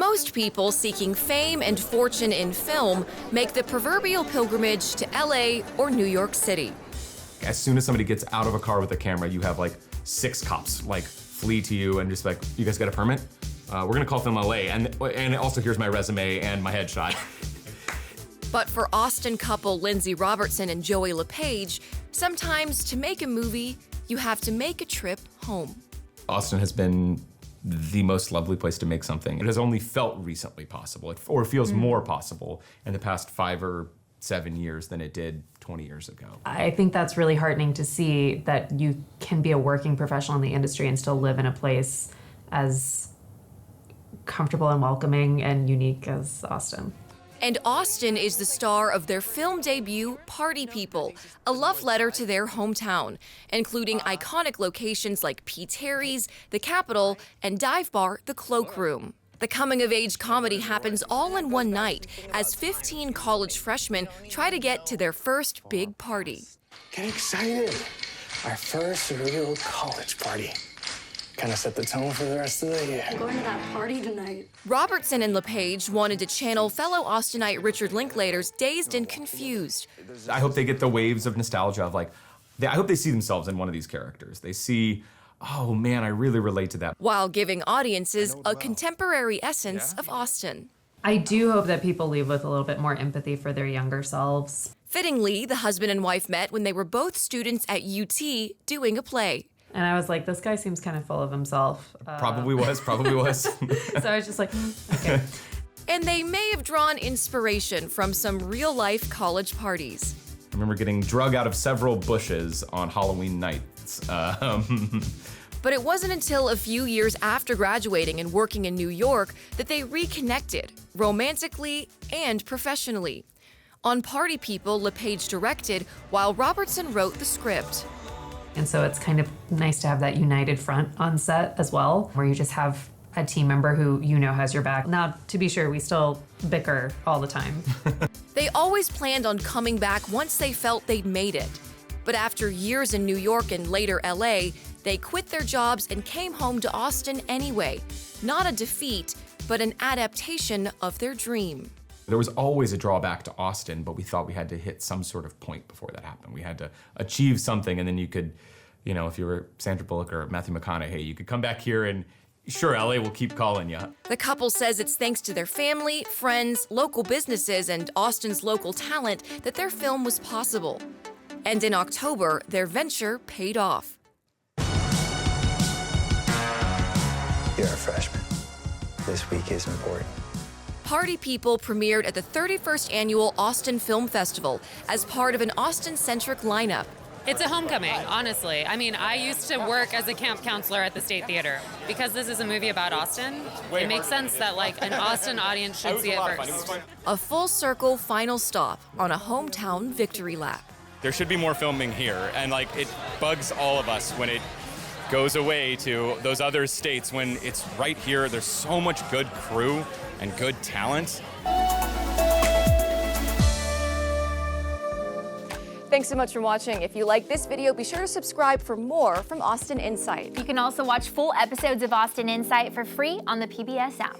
Most people seeking fame and fortune in film make the proverbial pilgrimage to LA or New York City. As soon as somebody gets out of a car with a camera, you have like 6 cops like flee to you and just like, you guys got a permit? We're gonna call Film LA, and also here's my resume and my headshot. But for Austin couple Lindsay Robertson and Joey LePage, sometimes to make a movie, you have to make a trip home. Austin has been the most lovely place to make something. It has only felt recently possible, or feels more possible in the past 5 or 7 years than it did 20 years ago. I think that's really heartening to see that you can be a working professional in the industry and still live in a place as comfortable and welcoming and unique as Austin. And Austin is the star of their film debut, Party People, a love letter to their hometown, including iconic locations like P. Terry's, the Capitol, and dive bar, the Cloak Room. The coming-of-age comedy happens all in one night as 15 college freshmen try to get to their first big party. Get excited. Our first real college party. Kind of set the tone for the rest of the year. I'm going to that party tonight. Robertson and LePage wanted to channel fellow Austinite Richard Linklater's Dazed and Confused. I hope they get the waves of nostalgia of like, I hope they see themselves in one of these characters. They see, oh man, I really relate to that. While giving audiences a contemporary essence of Austin. I do hope that people leave with a little bit more empathy for their younger selves. Fittingly, the husband and wife met when they were both students at UT doing a play. And I was like, this guy seems kind of full of himself. Probably was. So I was just like, okay. And they may have drawn inspiration from some real-life college parties. I remember getting drug out of several bushes on Halloween nights. But it wasn't until a few years after graduating and working in New York that they reconnected, romantically and professionally. On Party People, LePage directed, while Robertson wrote the script. And so it's kind of nice to have that united front on set as well, where you just have a team member who you know has your back. Now, to be sure, we still bicker all the time. They always planned on coming back once they felt they'd made it. But after years in New York and later LA, they quit their jobs and came home to Austin anyway. Not a defeat, but an adaptation of their dream. There was always a drawback to Austin, but we thought we had to hit some sort of point before that happened. We had to achieve something, and then you could, you know, if you were Sandra Bullock or Matthew McConaughey, you could come back here and sure, LA will keep calling you. The couple says it's thanks to their family, friends, local businesses, and Austin's local talent that their film was possible. And in October, their venture paid off. You're a freshman. This week is important. Party People premiered at the 31st Annual Austin Film Festival as part of an Austin-centric lineup. It's a homecoming, honestly. I mean, I used to work as a camp counselor at the State Theater. Because this is a movie about Austin, it makes sense that like an Austin audience should see it first. A full-circle final stop on a hometown victory lap. There should be more filming here, and like it bugs all of us when it goes away to those other states when it's right here. There's so much good crew and good talent. Thanks so much for watching. If you like this video, be sure to subscribe for more from Austin Insight. You can also watch full episodes of Austin Insight for free on the PBS app.